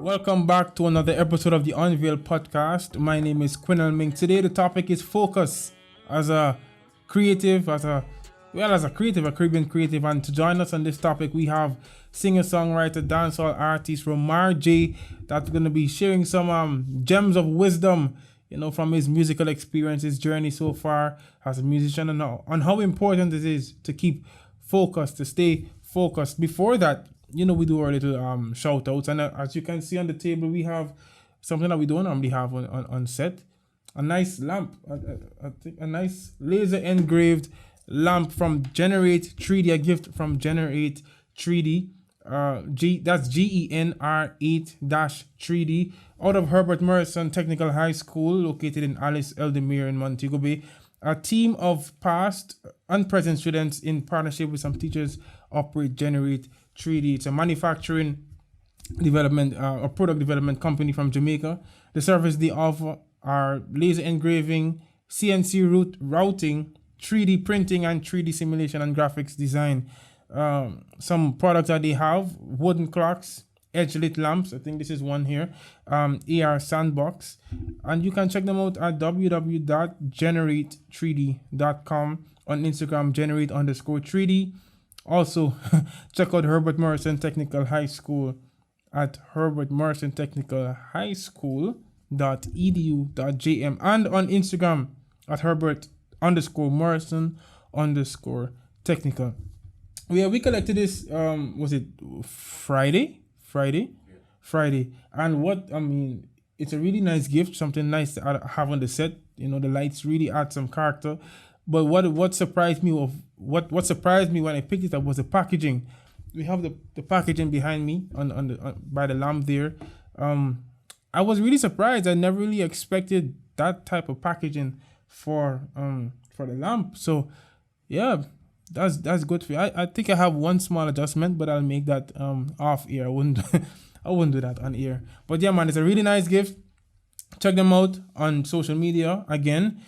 Welcome back to another episode of the Unveil Podcast. My name is Quinell Ming. Today the topic is focus. As a creative, a Caribbean creative, and to join us on this topic, we have singer-songwriter, dancehall artist Romar J. That's going to be sharing some gems of wisdom, from his musical experience, his journey so far as a musician, and on how important it is to keep focused, to stay focused. Before that, we do our little shout outs, and as you can see on the table, we have something that we don't normally have on set. A nice lamp, I think a nice laser engraved lamp from Generate 3D, a gift from Generate 3D. That's GENR8-3D out of Herbert Morrison Technical High School, located in Alice Eldemere in Montego Bay. A team of past and present students in partnership with some teachers operate Generate 3D. It's a manufacturing development, a product development company from Jamaica. The service they offer are laser engraving, CNC routing, 3D printing, and 3D simulation and graphics design. Some products that they have: wooden clocks, edge lit lamps. I think this is one here. AR sandbox, and you can check them out at www.generate3d.com, on Instagram generate_3D. Also, check out Herbert Morrison Technical High School at herbertmorrisontechnicalhighschool.edu.jm, and on Instagram at Herbert_Morrison_technical. We collected this, was it Friday? And it's a really nice gift, something nice to have on the set. The lights really add some character. But what surprised me what surprised me when I picked it up was the packaging. We have the packaging behind me on by the lamp there. I was really surprised. I never really expected that type of packaging for the lamp. So yeah, that's good for you. I think I have one small adjustment, but I'll make that off air. I wouldn't I wouldn't do that on air. But yeah, man, it's a really nice gift. Check them out on social media again.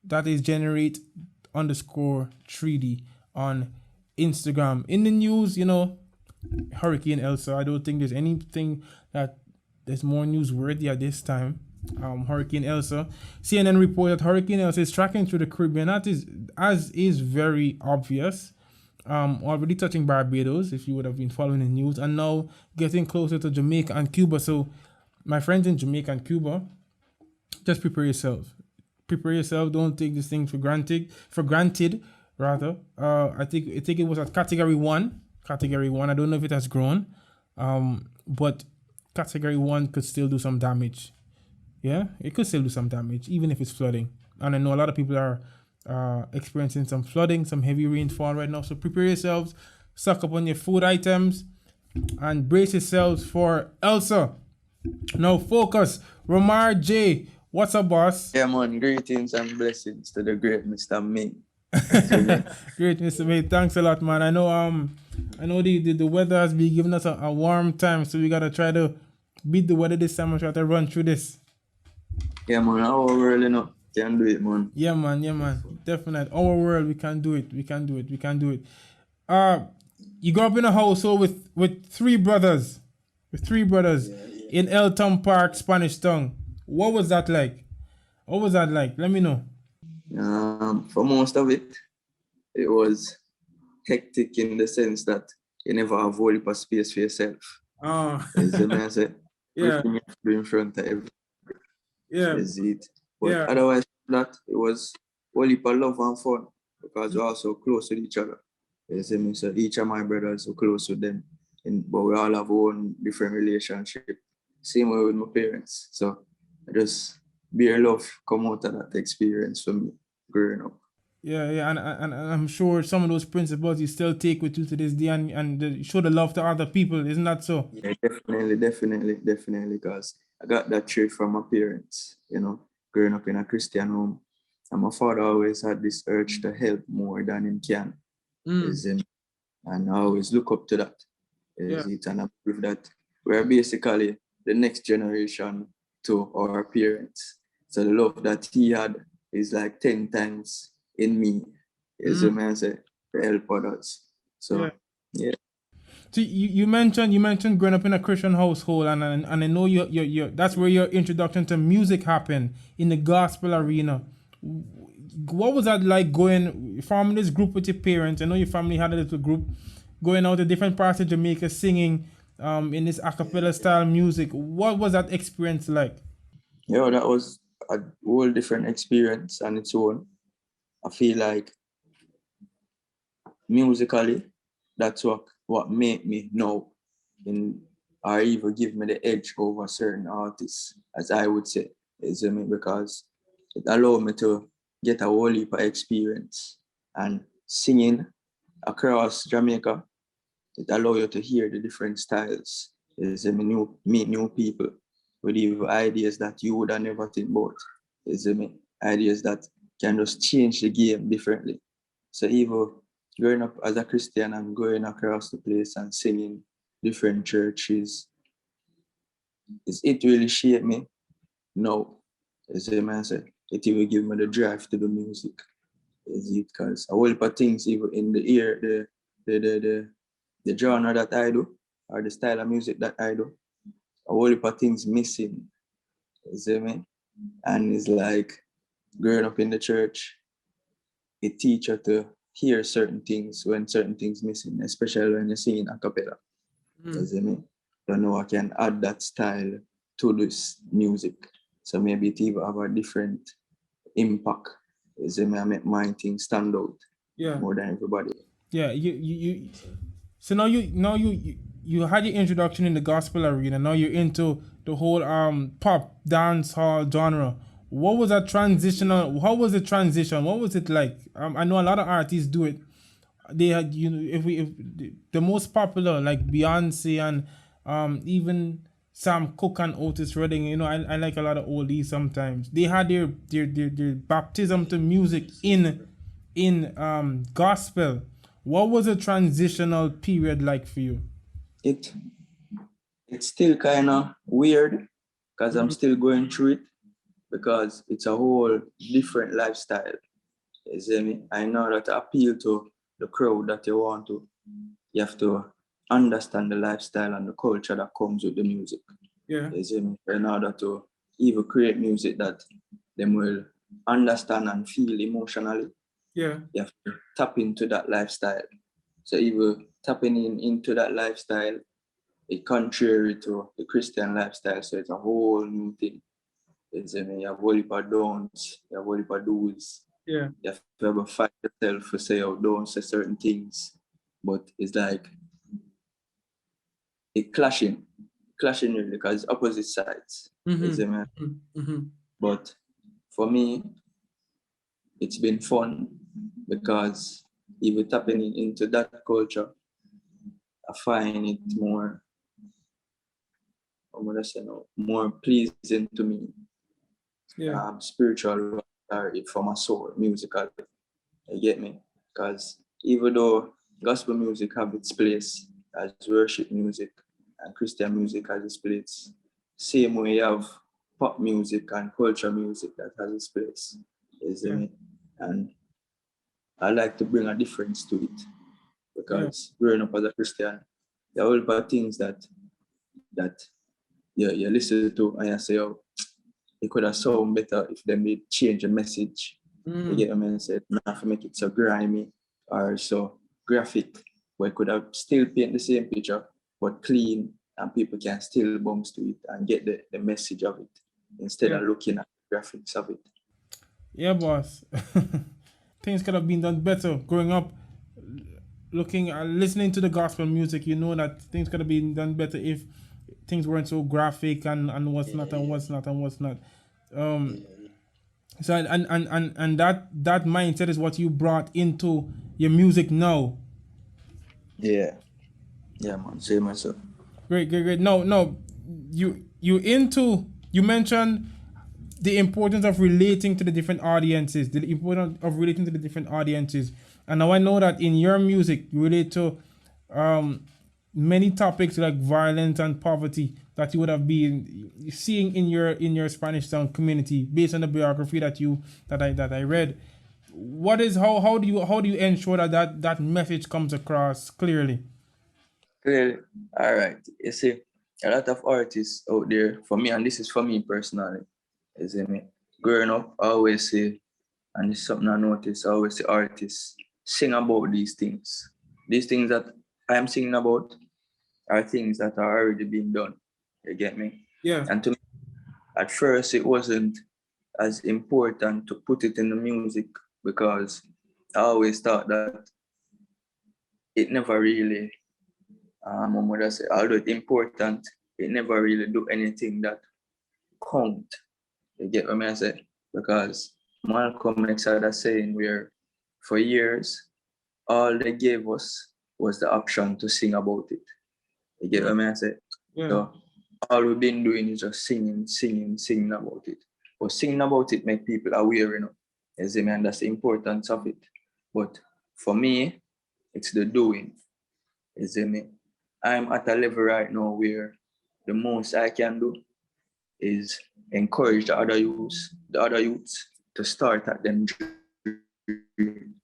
That is Generate_3D on Instagram. In the news, Hurricane Elsa. I don't think there's anything there's more newsworthy at this time. Hurricane Elsa. CNN reported that Hurricane Elsa is tracking through the Caribbean. That is very obvious. Already touching Barbados, if you would have been following the news, and now getting closer to Jamaica and Cuba. So, my friends in Jamaica and Cuba, just prepare yourself. Don't take this thing for granted rather. I think it was at category 1. I don't know if it has grown, but category 1 could still do some damage. Yeah, it could still do some damage, even if it's flooding. And I know a lot of people are experiencing some flooding, some heavy rainfall right now. So prepare yourselves, stock up on your food items, and brace yourselves for Elsa. Now focus. Romar J, what's up, boss? Yeah, man. Greetings and blessings to the great Mr. Ming. Great, Mr. Ming. Thanks a lot, man. I know the weather has been giving us a warm time, so we gotta try to beat the weather this time and try to run through this. Yeah, man. Our world, can do it, man. Yeah, man. Definitely. Our world, we can do it. You grew up in a household with three brothers. In Elton Park, Spanish Town. What was that like? Let me know. For most of it, it was hectic in the sense that you never have a whole heap of space for yourself. Oh. As the man said, Yeah. everything you have to do in front of everyone. Yeah. Is it. But Yeah. otherwise, that it was a whole heap of love and fun because we're also close with each other. You see me? So each of my brothers are close with them, but we all have our own different relationship. Same way with my parents. So I just beer love come out of that experience for me growing up. Yeah, and I'm sure some of those principles you still take with you to this day and show the love to other people, isn't that so? Yeah, definitely, because I got that trait from my parents, growing up in a Christian home. And my father always had this urge to help more than he can. And I always look up to that. And I believe that we're basically the next generation to our parents. So the love that he had is like 10 times in me, as a man say, to help others. So, yeah. So you mentioned growing up in a Christian household, and I know you that's where your introduction to music happened in the gospel arena. What was that like going from this group with your parents? I know your family had a little group going out to different parts of Jamaica singing in this a cappella style music. What was that experience like? Yeah, that was a whole different experience on its own. I feel like musically, that's what made me know in or even give me the edge over certain artists, as I would say, is I mean, because it allowed me to get a whole heap of experience and singing across Jamaica. It allows you to hear the different styles. Is I mean, meet new people with even ideas that you would have never think about. Is I mean, ideas that can just change the game differently. So even growing up as a Christian and going across the place and singing different churches, it really shaped me. No, as a man said, it even give me the drive to do music. Is it because a whole heap of things even in the ear, the genre that I do, or the style of music that I do, a whole heap of things missing. You see me? And it's like growing up in the church, it teaches you to hear certain things when certain things missing, especially when you're singing a cappella. You see me? You know I can add that style to this music. So maybe it even have a different impact. You see me? I make my thing stand out more than everybody. Yeah, you so now you had your introduction in the gospel arena. Now you're into the whole pop dance hall genre. What was that transitional? How was the transition? What was it like? I know a lot of artists do it. They had if the most popular like Beyonce and even Sam Cooke and Otis Redding. I like a lot of oldies sometimes. They had their baptism to music in gospel. What was a transitional period like for you? It it's still kind of weird because I'm still going through it because it's a whole different lifestyle. You see me? I know that to appeal to the crowd that you want to, you have to understand the lifestyle and the culture that comes with the music. Yeah. You see me? In order to even create music that them will understand and feel emotionally, Yeah. you have to tap into that lifestyle. So even tapping into that lifestyle, it contrary to the Christian lifestyle. So it's a whole new thing. You see me? You have whole heap of don'ts, you have whole heap of do's. Yeah. You have to ever fight yourself for say, oh, don't say certain things. But it's like it clashing really because it's opposite sides. You see me? But for me, it's been fun because even tapping into that culture, I find it more, I'm gonna say no, more pleasing to me. Yeah. Spiritual for my soul, musical. You get me? Because even though gospel music have its place as worship music and Christian music has its place, same way you have pop music and culture music that has its place. You see me? And I like to bring a difference to it because growing up as a Christian, there are all about things that you listen to and you say, oh, it could have sound better if they made change the message. You get what I said, not to make it so grimy or so graphic, but it could have still paint the same picture, but clean, and people can still bounce to it and get the message of it instead of looking at the graphics of it. Yeah, boss. Things could have been done better growing up. Looking listening to the gospel music, you know that things could have been done better if things weren't so graphic and what's not and what's not and what's not. So and that mindset is what you brought into your music now. Yeah. Yeah, man. Same myself. Great. No. You mentioned the importance of relating to the different audiences, the importance of relating to the different audiences. And now I know that in your music, you relate to many topics like violence and poverty that you would have been seeing in your Spanish town community based on the biography that I read. What is how do you ensure that message comes across clearly? Well, all right. You see, a lot of artists out there, for me, and this is for me personally, you see me, growing up, I always say, and it's something I notice, I always see artists sing about these things. These things that I am singing about are things that are already being done. You get me? Yeah. And to me, at first, it wasn't as important to put it in the music because I always thought that it never really, what would I say, although it's important, it never really do anything that count. You get what I say? Because Malcolm X had a saying where for years, all they gave us was the option to sing about it. You get what I say? Yeah. So all we've been doing is just singing about it. But singing about it make people aware, you know. You see me? And that's the importance of it. But for me, it's the doing. You see me? I'm at a level right now where the most I can do is encourage the other youths to start at them dream,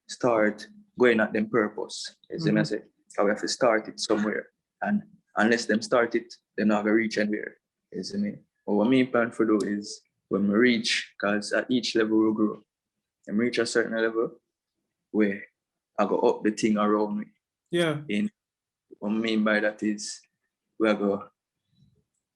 start going at them purpose. You see me? I say, so we have to start it somewhere. And unless them start it, they're not gonna reach anywhere. You see me? But what me plan for do is when we reach, because at each level we grow, and reach a certain level where I go up the thing around me. Yeah. And what I mean by that is we are going to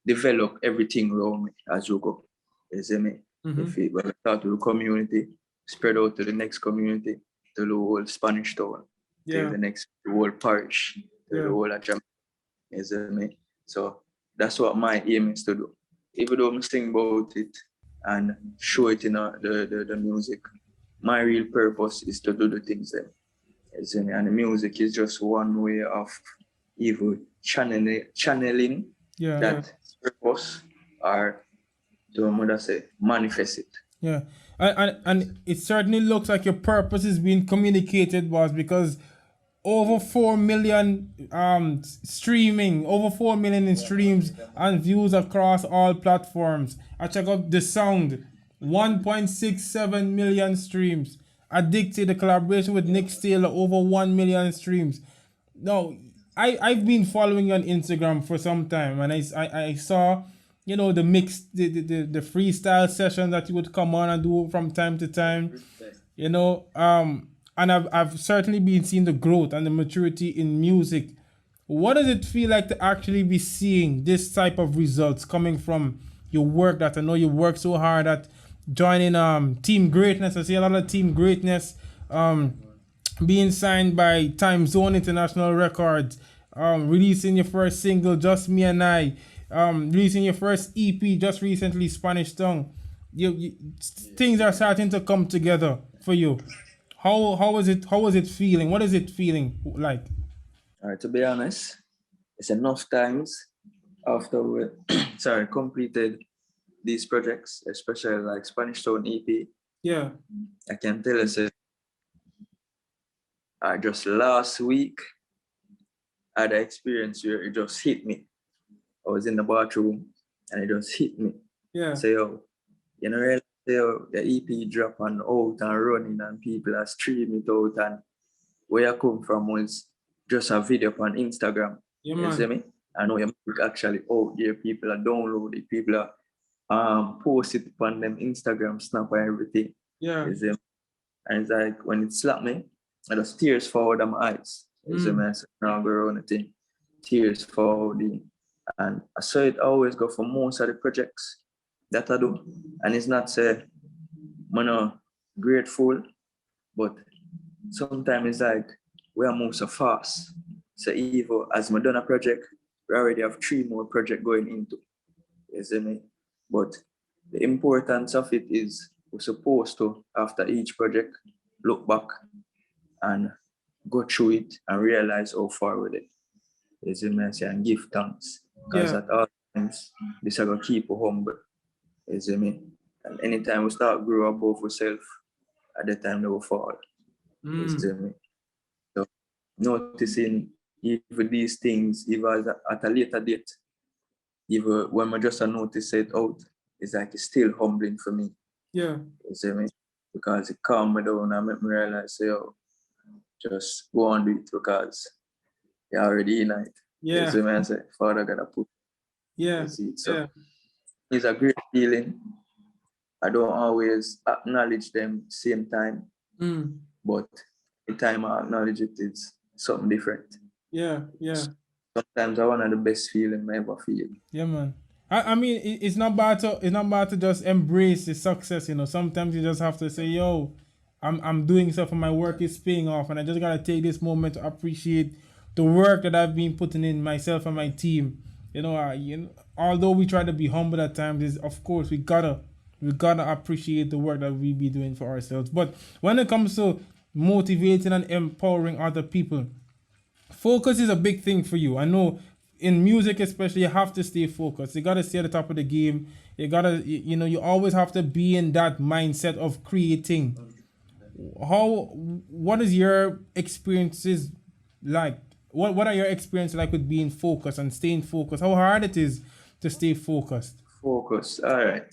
develop everything around me as we go. You see me? If we start with the community, spread out to the next community, to the whole Spanish town, to the whole parish, to the whole of Jamaica. You see me? So that's what my aim is to do. Even though I'm sing about it and show it in the music, my real purpose is to do the things then. You see me? And the music is just one way of even channeling that purpose or to manifest it. Yeah. And it certainly looks like your purpose is being communicated, boss, because over 4 million streaming, over 4 million in streams and views across all platforms. I check out the sound, 1.67 million streams. Addicted, the collaboration with Nick Taylor, over 1 million streams. No, I've been following you on Instagram for some time, and I saw, you know, the mix, the freestyle session that you would come on and do from time to time, you know, and I've certainly been seeing the growth and the maturity in music. What does it feel like to actually be seeing this type of results coming from your work that I know you work so hard at, joining Team Greatness? I see a lot of Team Greatness being signed by Time Zone International Records, releasing your first single, Just Me and I, releasing your first EP just recently, Spanish Tongue. Things are starting to come together for you. How was it feeling? What is it feeling like? All right, to be honest, it's enough times after we completed these projects, especially like Spanish Town EP. Yeah. I can tell you, just last week, I had an experience where it just hit me. I was in the bathroom and it just hit me. Yeah. So, you know, the EP drop and out and running and people are streaming it out, and where I come from was just a video on Instagram. Yeah, you see me? I know your music actually out there, people are downloading, people are posting on them Instagram, Snap and everything. Yeah. You see me? And it's like when it slapped me, I just tears forward on my eyes. You see me? I said, now go around the thing. Tears forward in. And I saw it always go for most of the projects that I do. And it's not say I'm not grateful, but sometimes it's like we are moving so fast. So even as I done a project, we already have 3 more projects going into. You see me? But the importance of it is we're supposed to, after each project, look back and go through it and realize how far with it. You see me? And give thanks. Because at all times, this is going to keep you humble. You see me? And anytime we start grow above ourselves, at the time they will fall. You see me? So noticing even these things, even at a later date, even when I just notice it out, it's like it's still humbling for me. Yeah. You see me? Because it calmed me down and made me realize, just go on do it, because you're already in it. Yeah. So I say, Father gotta put Yeah. the seed. So Yeah. it's a great feeling. I don't always acknowledge them same time, but the time I acknowledge it is something different. Yeah. Yeah. Sometimes I one of the best feeling I ever feel. Yeah, man. I mean, it's not bad to just embrace the success. You know, sometimes you just have to say, "Yo, I'm doing stuff and my work is paying off," and I just gotta take this moment to appreciate the work that I've been putting in myself and my team. Although we try to be humble at times, is of course we gotta appreciate the work that we be doing for ourselves. But when it comes to motivating and empowering other people, focus is a big thing for you. I know in music especially, you have to stay focused. You gotta stay at the top of the game. You always have to be in that mindset of creating. What is your experiences like? What are your experiences like with being focused and staying focused? How hard it is to stay focused? Focus. All right.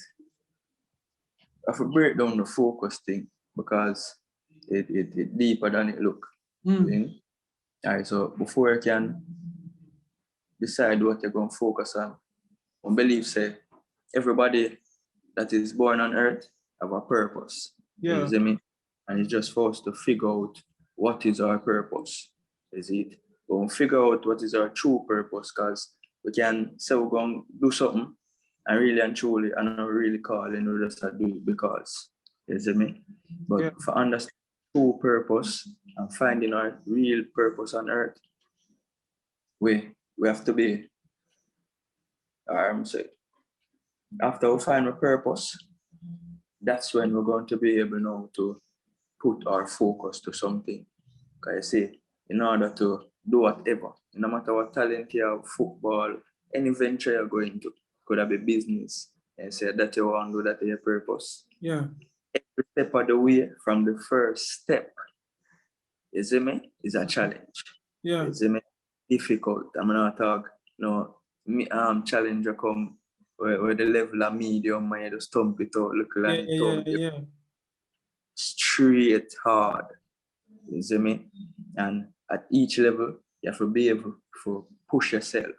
I have to break down the focus thing because it deeper than it look. All right, so before you can decide what you're going to focus on, I believe say everybody that is born on earth have a purpose. Yeah. You see me? And it's just for us to figure out what is our purpose. Is it? We'll figure out what is our true purpose, because we can say we're going to do something and really and truly and not really calling, we just do it because. You see me? But for understanding true purpose and finding our real purpose on earth, we have to be, say, after we find our purpose, that's when we're going to be able now to put our focus to something. Because I say, in order to do whatever, no matter what talent you have, football, any venture you're going to, could have a business, and say that you want to do that to your purpose. Yeah. Every step of the way from the first step, you see me, is a challenge. Yeah. You see me? Difficult. I'm not talk, challenger come where the level of medium, man, you just stump it out, look like Yeah. straight hard. You see me? And at each level, you have to be able to push yourself.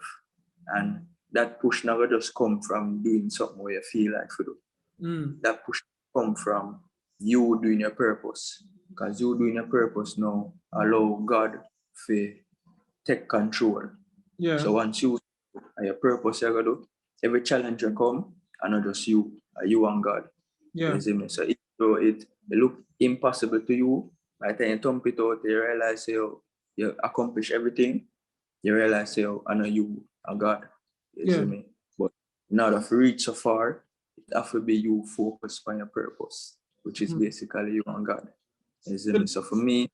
And that push never just come from doing something where you feel like to do. That push come from you doing your purpose. Because you doing your purpose now allow God to take control. Yeah. So once you are your purpose you're gonna do, every challenge you come, and not just you and God. Yeah. You see me? So if though it look impossible to you, by the time you thump it out, you realize you accomplish everything, you realize I know you are God. You see me? But in order to reach so far, it have to be you focused on your purpose, which is basically you and God. You see me? So for me,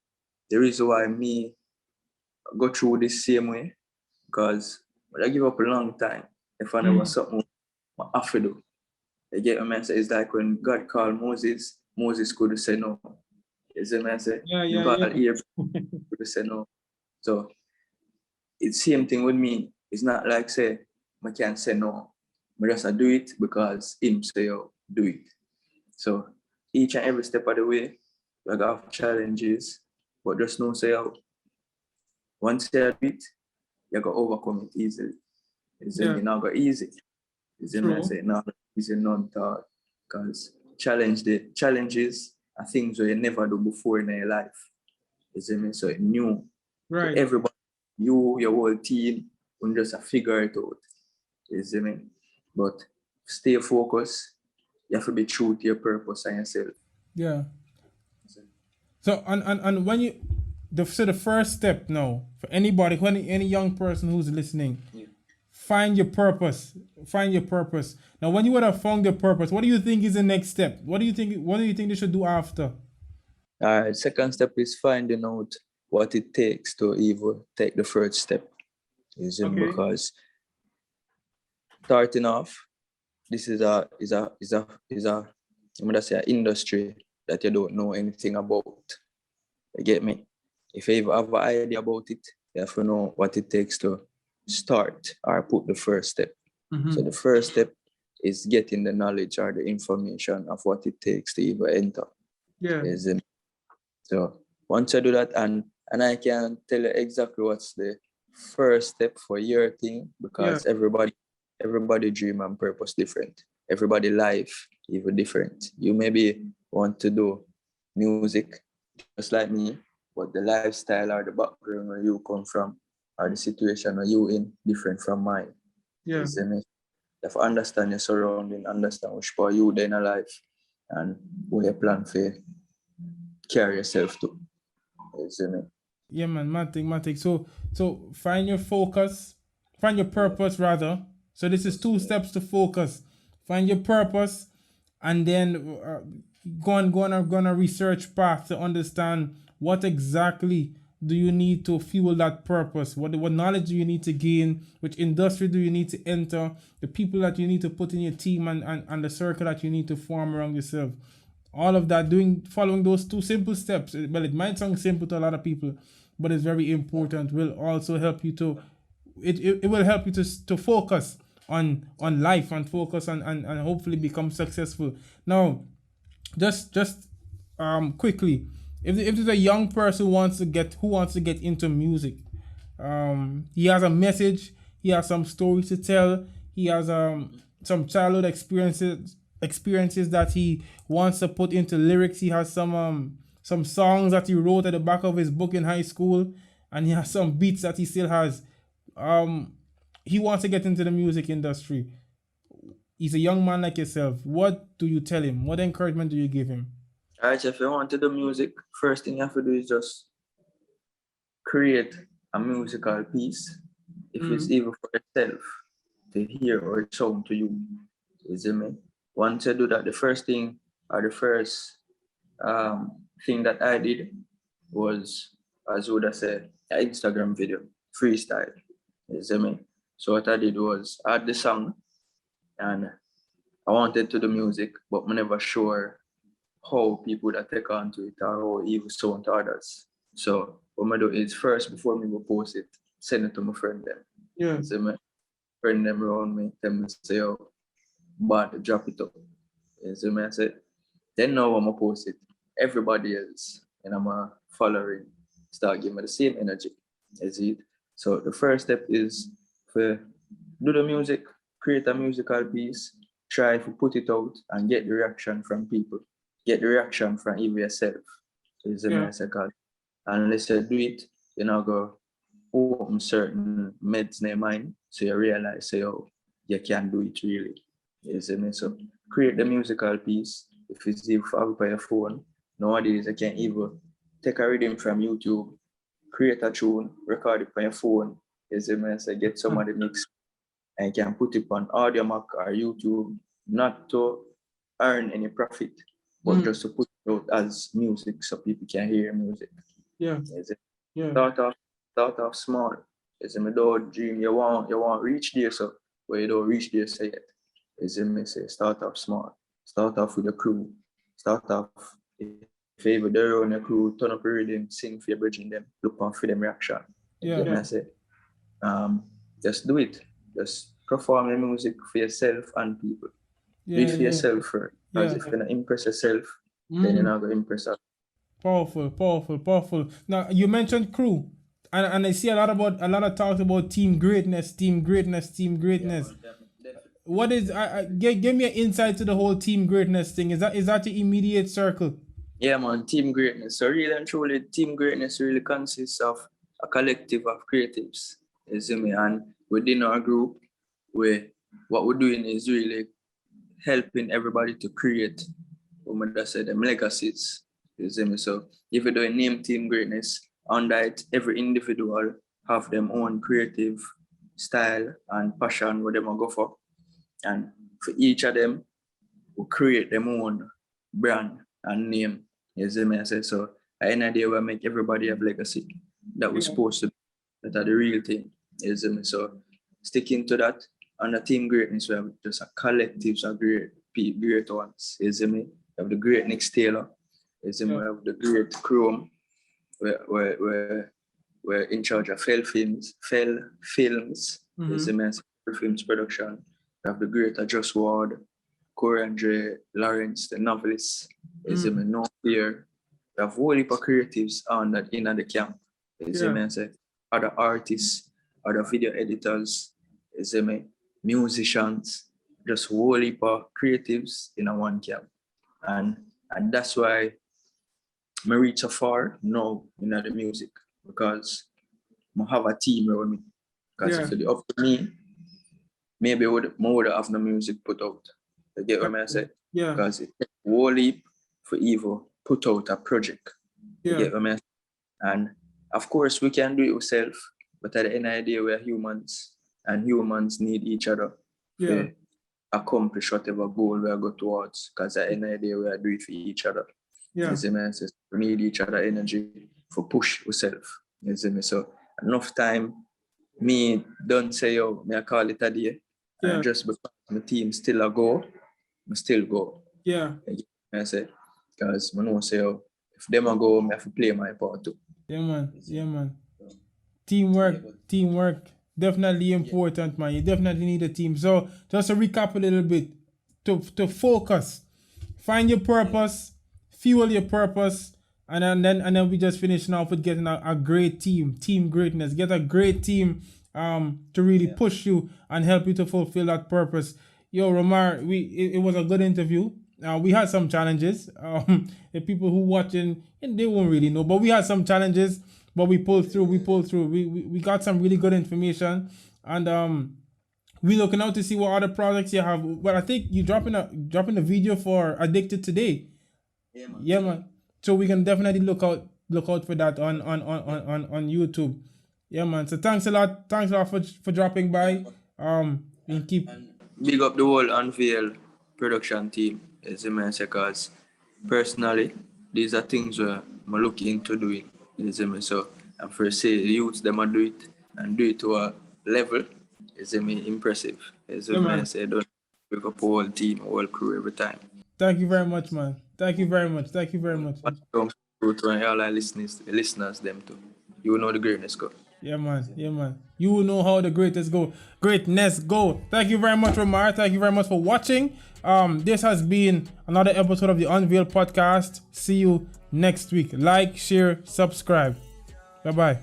the reason why me go through this same way, because I give up a long time. If I never something I have to do. You get what I mean? So it's like when God called Moses, Moses could say no. You see what I say? Yeah. Abraham could say no. So it's same thing with me. It's not like say I can't say no. I just do it because him say do it. So each and every step of the way, we have challenges, but just know say once you do it, you can overcome it easily. It's not go easy. It's not easy none thought. Because challenges are things that you never do before in your life. So it's new. Right. So everybody, you, your whole team, will just figure it out. But stay focused. You have to be true to your purpose and yourself. Yeah. So and when you the first step now for anybody, any young person who's listening, find your purpose. Find your purpose. Now, when you would have found your purpose, what do you think is the next step? What do you think they should do after? All right. Second step is finding out what it takes to even take the first step. Because starting off, this is a I'm gonna say an industry that you don't know anything about. You get me? If you have an idea about it, you have to know what it takes to start or put the first step. So the first step is getting the knowledge or the information of what it takes to even enter. Yeah. So once I do that, and I can tell you exactly what's the first step for your thing, Yeah. because everybody dream and purpose different. Everybody life even different. You maybe want to do music just like me, but the lifestyle or the background where you come from or the situation where you in different from mine. Yeah. Isn't it? You have to understand your surrounding, understand which part you in a life and where you plan for carry yourself to. Isn't it? Yeah, man, matic. So find your focus, find your purpose rather. So this is two steps to focus. Find your purpose, and then go on a research path to understand what exactly do you need to fuel that purpose. What knowledge do you need to gain? Which industry do you need to enter? The people that you need to put in your team, and the circle that you need to form around yourself. All of that, following those two simple steps. Well, it might sound simple to a lot of people, but it's very important. Will also help you to it will help you to focus on life, and focus and hopefully become successful. Now, just quickly, if there's a young person who wants to get into music, he has a message, he has some stories to tell, he has some childhood experiences that he wants to put into lyrics. He has some songs that he wrote at the back of his book in high school, and he has some beats that he still has. He wants to get into the music industry. He's a young man like yourself. What do you tell him? What encouragement do you give him? Alright, if you want to do music, first thing you have to do is just create a musical piece. If it's even for yourself to hear or sound to you. You see me? Once I do that, the first thing or the first thing that I did was, as would I say, an Instagram video, freestyle. You see me? So what I did was I had the song and I wanted to do music, but I'm never sure how people that take on to it or how it even sound to others. So what I do is first, before me go post it, send it to my friend them. Yeah. You see me? Friend them around me, tell me say, oh, but drop it up. You see me? I said, then now I'm gonna post it. Everybody else and I'm following start giving me the same energy. Is it? So the first step is for do the music, create a musical piece, try to put it out and get the reaction from people. Get the reaction from even yourself. So it's a message. Unless you do it, you know, go open certain meds in your mind, so you realize, say, oh, you can do it really. You see me? So create the musical piece. If it's even for your phone, nowadays you can even take a rhythm from YouTube, create a tune, record it on your phone. You see me? So get somebody mix and you can put it on Audio Mac or YouTube, not to earn any profit, but just to put it out as music so people can hear music. Yeah. Start off small. Is me don't dream you want reach there, so where you don't reach there say it. Is me say start off small. Start off with a crew. Start off if you ever there on your crew, turn up your rhythm, sing for your bridging them, look on for them reaction. I say, just do it. Just perform your music for yourself and people. Do it for yourself first. Because if you're not impress yourself, then you're not gonna impress others. Powerful. Now you mentioned crew, and I see a lot of talks about team greatness. Yeah, What is? Give me an insight to the whole team greatness thing. Is that your immediate circle? Yeah, man, team greatness. So really and truly, team greatness really consists of a collective of creatives. You see me? And within our group, what we're doing is really helping everybody to create, what I say, them legacies. You see me? So if you do a name team greatness, under it, every individual have them own creative style and passion what they want to go for. And for each of them, we create them own brand and name. You see me? I say, so at the end of the day, we make everybody have legacy that we're supposed to be. That are the real thing. You see me? So sticking to that, on the team greatness, we have just a collectives of great ones. You see me? We have the great Nick Taylor. You see me? We have the great Chrome. We're in charge of Fell Films. You see me? Fell Films production. We have the great Just Ward, Romar J, Lawrence, the novelist. You see me? No Fear. We have a whole heap of creatives on that in the camp. You see me? I say, other artists other video editors, you see me, musicians, just whole heap of creatives in a one camp. And that's why I reach so far now in the music, because I have a team around me. Because if it's up to me, maybe I would have no music put out. You get what I say? Yeah. Because it takes a whole heap for Evo put out a project. You get what I say? And of course we can do it ourselves, but at the end of the day we're humans, and humans need each other to accomplish whatever goal we are go towards. Because at the end of the day we are doing it for each other. You see me? So we need each other energy for push ourselves. You see me? So enough time me don't say yo, me I call it a day. And just because my team still a go, I still go. Yeah. I say, because I know say yo, if them a go, I have to play my part too. Yeah, man. Teamwork. Definitely important, man. You definitely need a team. So just to recap a little bit, to focus, find your purpose, fuel your purpose, and then we just finishing off with getting a great team greatness. Get a great team to really push you and help you to fulfill that purpose. Yo, Romar, it was a good interview. We had some challenges. The people who watching, they won't really know, but we had some challenges, but we pulled through. We got some really good information, and we looking out to see what other projects you have. Well, I think you dropping a video for Addicted today. Yeah, man. So we can definitely look out for that on YouTube. Yeah, man. So thanks a lot for dropping by. And keep big up the whole Unveil production team, as I say, because personally, these are things where I'm looking into doing. So I'm first say the youths them do it and do it to a level is impressive. As I say, don't pick up a whole team, a whole crew every time. Thank you very much, man. Thank you very much. All our listeners, them too. You know the greatness go. Yeah, man. You will know how the greatness go. Thank you very much, Romar. Thank you very much for watching. This has been another episode of the Unveil Podcast. See you next week. Like, share, subscribe. Bye-bye.